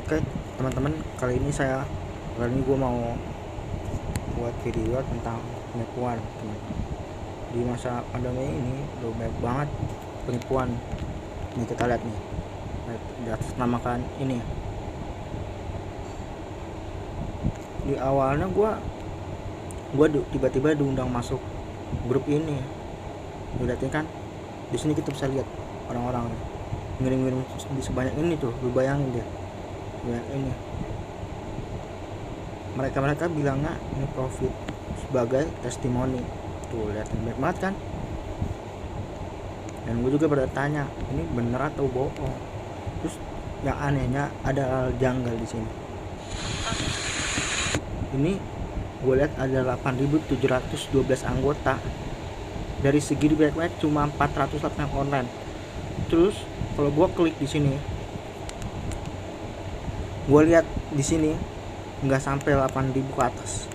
Oke teman-teman, kali ini gue mau buat video tentang penipuan. Di masa pandemi ini udah banyak banget penipuan. Ini kita lihat nih, di atas namakan ini. Di awalnya gue tiba-tiba diundang masuk grup ini. Lihatin kan, di sini kita bisa lihat orang-orang ngirim-ngirim di sebanyak ini tuh. Lu bayangin deh, ini mereka bilangnya ini profit sebagai testimoni. Tuh liatin banyak banget kan. Dan gue juga bertanya, ini bener atau bohong. Terus yang anehnya ada hal janggal di sini. Ini gue lihat ada 8.712 anggota. Dari segi banyak cuma 408 yang online. Terus kalau gue klik di sini, gue lihat di sini nggak sampai 8.000 ke atas,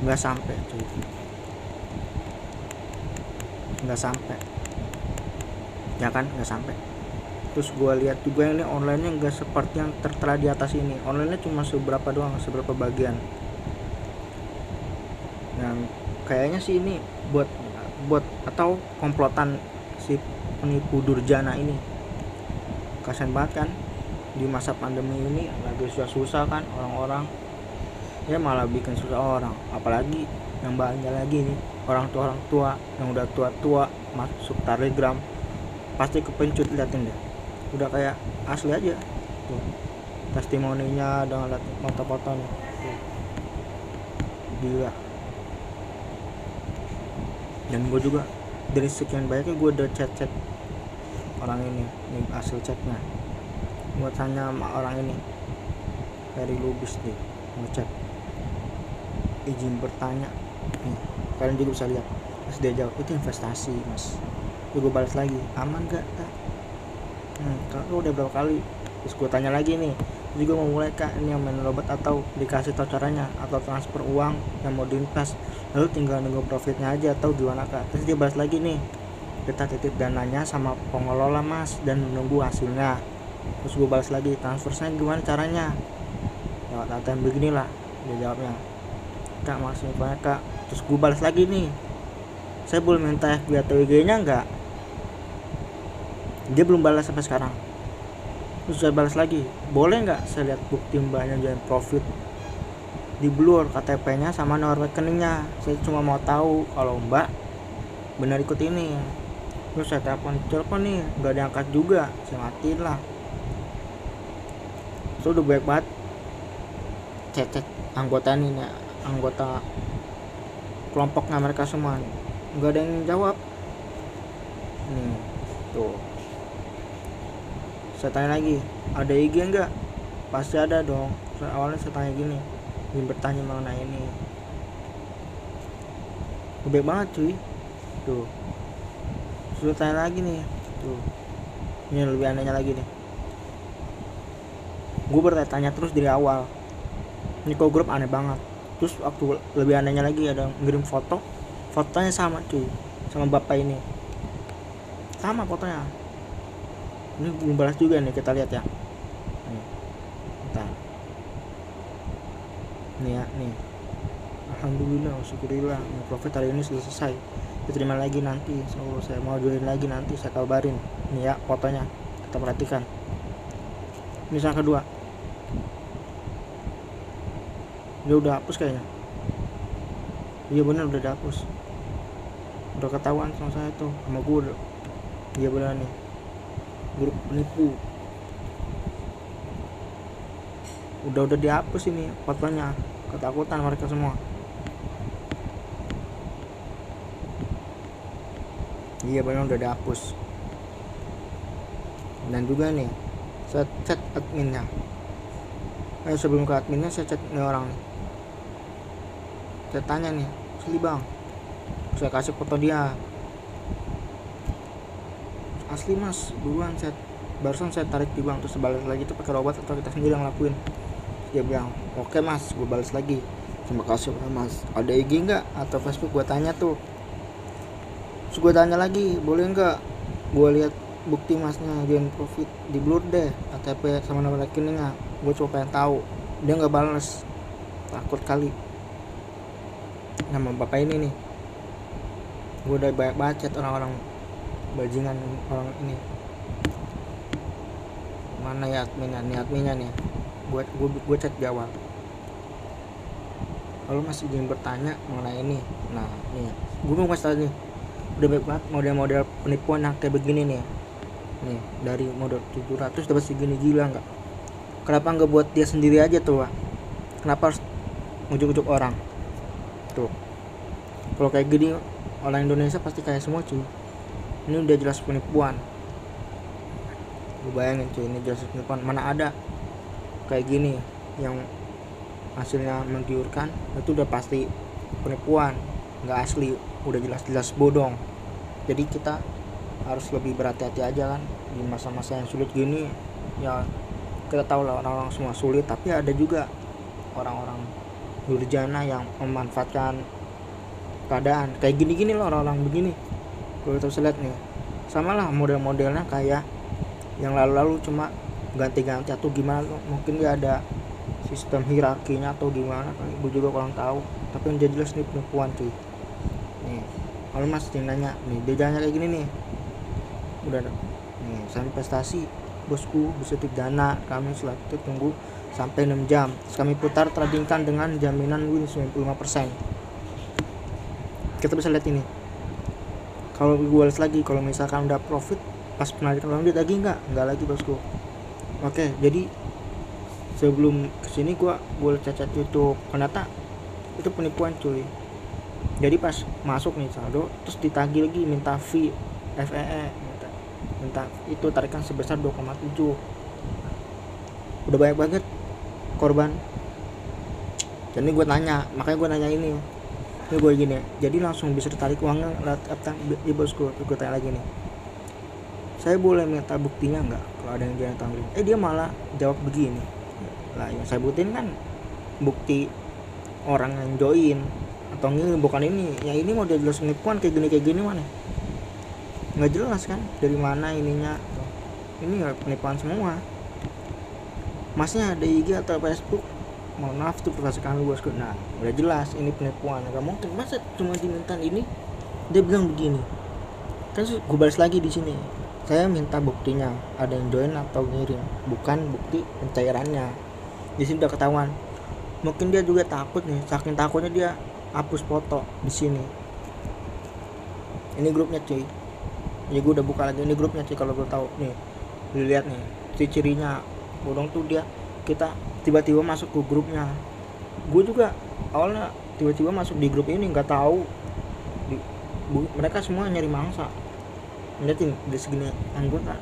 nggak sampai cuy, nggak sampai ya kan, nggak sampai. Terus gue lihat juga ini online-nya nggak seperti yang tertera di atas ini. Online-nya cuma seberapa bagian. Yang kayaknya sih ini buat atau komplotan si penipu durjana ini. Kasian banget kan, di masa pandemi ini lagi susah-susah kan orang-orang, ya malah bikin susah orang. Apalagi yang banyak lagi nih orang tua yang udah tua masuk Telegram, pasti kepencut. Liatin deh, udah kayak asli aja tuh testimoninya dengan foto-fotonya tuh. Gila. Dan gue juga dari sekian banyaknya gue udah chat orang ini hasil chatnya. Gue tanya sama orang ini dari Lubis deh, mau chat, izin bertanya nih, kalian juga bisa lihat. Terus dia jawab, itu investasi mas. Terus gue balas lagi, aman gak kak? Kalau udah berapa kali. Terus gue tanya lagi nih, juga mau mulai kak ini yang main robot, atau dikasih tau caranya, atau transfer uang yang mau diinvest, lalu tinggal nunggu profitnya aja, atau gimana kak? Terus dia balas lagi nih, kita titip dananya sama pengelola mas dan menunggu hasilnya. Terus gue balas lagi, transfernya gimana caranya? Lewat ATM beginilah. Dia jawabnya, kak maksudnya banyak kak. Terus gue balas lagi nih, saya boleh minta FB atau WG nya enggak? Dia belum balas sampai sekarang. Terus saya balas lagi, boleh nggak saya lihat bukti mbaknya jualan profit di blur KTP nya sama nomor rekeningnya. Saya cuma mau tahu kalau mbak benar ikut ini. Terus saya telepon nih, nggak diangkat juga, saya matiin lah. So udah banyak banget chat anggota nih, anggota kelompoknya mereka semua nih. Nggak ada yang jawab nih tuh. Saya tanya lagi, ada IG enggak? Pasti ada dong. Awalnya saya tanya gini, ingin bertanya mengenai ini. Baik banget cuy. Tuh. Sudah tanya lagi nih. Tuh. Ini lebih anehnya lagi nih. Gue bertanya terus dari awal. Ini kok grup aneh banget. Terus waktu lebih anehnya lagi, ada ngirim fotonya sama cuy, sama bapak ini. Sama fotonya. Ini belum balas juga nih, kita lihat ya. Nih. Bentar. Nih ya, nih. Alhamdulillah, syukurillah, profit hari ini sudah selesai. Diterima lagi nanti. So, saya mau join lagi nanti, saya kabarin. Nih ya fotonya, kita perhatikan. Ini yang kedua. Dia udah hapus kayaknya. Iya benar, udah dihapus. Udah ketahuan sama saya tuh, sama gue. Iya benar nih, grup penipu. Udah dihapus ini fotonya. Ketakutan mereka semua. Iya benar, udah dihapus. Dan juga nih, saya chat adminnya. Sebelum ke adminnya saya chat nih orang nih. Saya tanya nih, asli bang, saya kasih foto dia, asli mas, buruan chat, barusan saya tarik di bang. Terus balas lagi, itu pakai robot atau kita sendiri yang lakuin? Dia bilang, oke mas. Gue balas lagi, terima kasih mas, ada IG nggak atau Facebook? Gue tanya tuh. Terus gue tanya lagi, boleh nggak gue lihat bukti masnya join profit di blur deh, KTP sama nomor rekeningnya? gue cuma pengen tahu. Dia nggak balas, takut kali. Nama bapak ini nih, gue udah banyak bacot orang-orang bajingan orang ini. Mana ya adminnya nih, gue chat di awal. Kalau masih ingin bertanya mengenai ini, nah nih gue mau kasih tau nih, udah banyak banget model-model penipuan yang kayak begini nih. Nih dari model 700 dapat segini, gila nggak? Kenapa nggak buat dia sendiri aja tuh, Wak? Kenapa harus ujuk-ujuk orang tuh? Kalau kayak gini orang Indonesia pasti kayak semua cuy. Ini udah jelas penipuan. Lu bayangin cuy, ini jelas penipuan. Mana ada kayak gini yang hasilnya menggiurkan, itu udah pasti penipuan, nggak asli, udah jelas-jelas bodong. Jadi kita harus lebih berhati-hati aja kan di masa-masa yang sulit gini. Ya kita tahu lah orang-orang semua sulit, tapi ada juga orang-orang durjana yang memanfaatkan keadaan kayak gini-gini loh. Orang-orang begini kalau kita lihat nih, sama lah model-modelnya kayak yang lalu-lalu, cuma ganti-ganti atau gimana. Mungkin dia ada sistem hierarkinya atau gimana, gue juga kurang tahu. Tapi yang jelas nih penipuan cuy. Nih kalau mas nanya nih, dia jalannya kayak gini nih, udah nih saya investasi bosku, bisa dana kami selanjutnya tunggu sampai 6 jam. Terus kami putar tradingkan dengan jaminan win 95%. Kita bisa lihat ini. Kalau gue lihat lagi, kalau misalkan udah profit pas penarikan uang, dia lagi enggak lagi bosku. Oke, jadi sebelum kesini gue cacat YouTube, ternyata itu penipuan cuy. Jadi pas masuk nih saldo, terus ditagih lagi, minta fee FEE, minta itu tarikan sebesar 2,7. Udah banyak banget korban. Jadi gue nanya, makanya gue nanya ini gue gini, jadi langsung bisa ditarik uangnya di bosku. Gue tanya lagi nih, saya boleh minta buktinya nggak kalau ada yang jangan tanggung? Dia malah jawab begini lah, yang saya butuhin kan bukti orang yang join atau ini, bukan ini. Ya ini mau dia jelas penipuan kayak gini mana nggak jelas kan dari mana ininya. Ini ya penipuan semua. Masnya ada IG atau Facebook, mohon maaf tuh perasaan lu bosku. Nah udah jelas ini penipuan. Gak mungkin masa cuma diminta ini, dia bilang begini kan. Gue balas lagi di sini, saya minta buktinya ada yang join atau ngirim, bukan bukti pencairannya. Di sini udah ketahuan. Mungkin dia juga takut nih, saking takutnya dia hapus foto di sini. Ini grupnya cuy. Ya gue udah buka lagi ini grupnya cuy. Kalau gue tahu nih, lihat nih ciri-cirinya bodong tuh. Kita tiba-tiba masuk ke grupnya. Gue juga awalnya tiba-tiba masuk di grup ini, nggak tahu mereka semua nyari mangsa. Lihatin di segini anggota,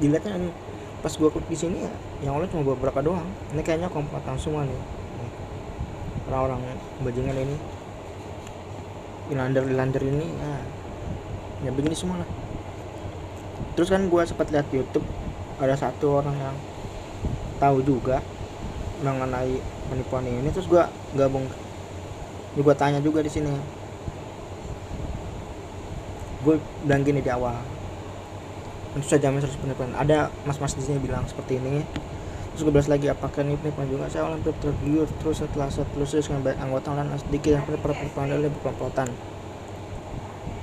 dilihatnya ini pas gue klik di sini ya, yang oleh cuma beberapa doang. Ini kayaknya komplotan semua nih, orang-orang bajingan ini, ilander ini ya begini semua lah. Terus kan gue sempat lihat YouTube, ada satu orang yang tahu juga mengenai penipuan ini. Terus gue gabung, gue tanya juga di sini. Gue bilang gini di awal, tentu saja jamin 100% penipuan. Ada mas-mas di sini bilang seperti ini. Terus gue bahas lagi, apakah ini penipuan juga? Saya awalnya tergiur, terus setelah saya telusuri dengan baik anggota lain sedikit yang penipuan ini berkomplotan.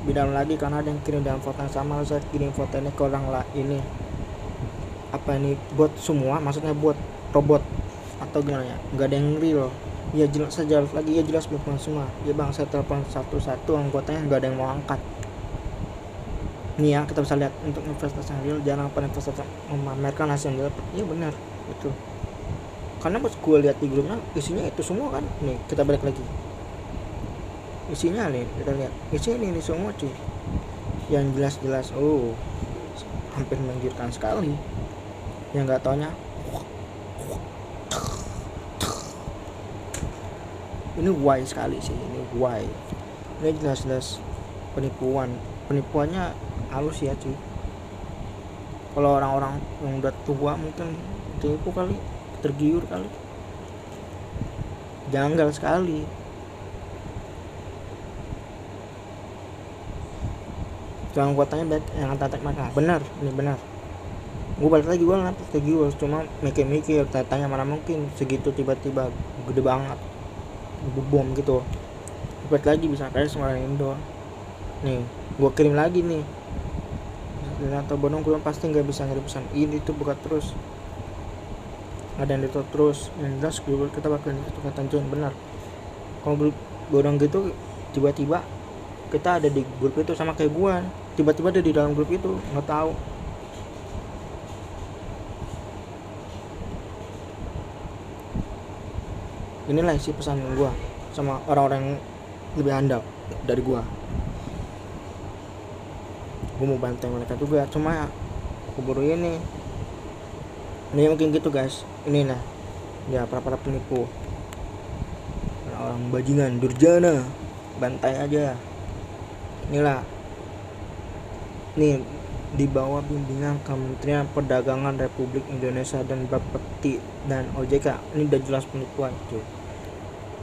Bidang lagi karena ada yang kirim dalam foto yang sama, lalu saya kirim foto ini ke orang lah. Ini apa ini bot semua? Maksudnya bot robot atau gimana ya? Nggak ada yang real. Ya jelas, saya jawab lagi, ya jelas penipuan semua. Ya bang, saya telepon satu-satu anggotanya, nggak ada yang mau angkat. Nih ya, kita bisa lihat, untuk investasi yang real jangan pernah investasi memamerkan hasil yang dapat. Iya benar itu. Karena pas gue lihat di grupnya isinya itu semua kan. Nih kita balik lagi, isinya nih kita lihat, isinya ini semua cuy, yang jelas-jelas hampir menggiurkan sekali. Yang nggak taunya ini why sekali sih, ini why. Ini jelas-jelas penipuannya halus ya cuy. Kalau orang-orang yang udah tua mungkin tipu kali, tergiur kali, janggal sekali. Jangan gua tanya baik yang antek mereka, benar, ini benar. gue balik lagi, gue ngeliat ke gue cuma mikir-mikir, tanya mana mungkin segitu tiba-tiba gede banget bom gitu. Balik lagi bisa kayak semua orang Indo nih, gue kirim lagi nih atau bodong, gue pasti nggak bisa ngirim pesan ini itu buka terus, ada yang ditutup terus, yang jelas kita bakal itu kata John benar. Kalau grup bodong gitu tiba-tiba kita ada di grup itu sama kayak gue, tiba-tiba ada di dalam grup itu nggak tahu. Inilah isi pesan gue sama orang-orang yang lebih handal dari gue mau bantai mereka juga, cuma keburu ini mungkin gitu guys. Ini nah ya para penipu, orang bajingan durjana, bantai aja. Inilah nih di bawah bimbingan Kementerian Perdagangan Republik Indonesia dan Bapepti dan OJK. Ini udah jelas penipuan cuy.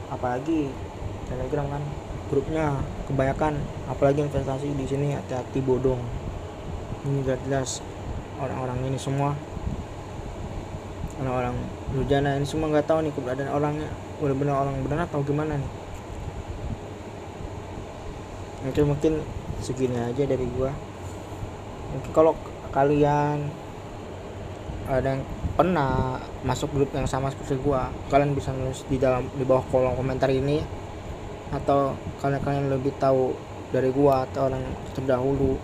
Apalagi Telegram kan grupnya kebanyakan, apalagi investasi di sini, hati-hati bodong. Ini udah jelas orang-orang ini semua orang-orang durjana ini semua nggak tahu nih keberadaan orangnya benar-benar orang benar atau gimana nih. Itu mungkin segini aja dari gua. Mungkin kalau kalian ada yang pernah masuk grup yang sama seperti gua, kalian bisa nulis di bawah kolom komentar ini, atau kalian lebih tahu dari gua atau orang terdahulu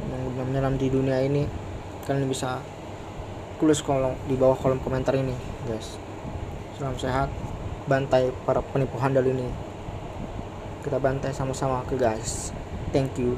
yang udah menyelam di dunia ini, kalian bisa tulis di bawah kolom komentar ini guys. Salam sehat, bantai para penipu handal ini, kita bantai sama-sama ke guys. Thank you.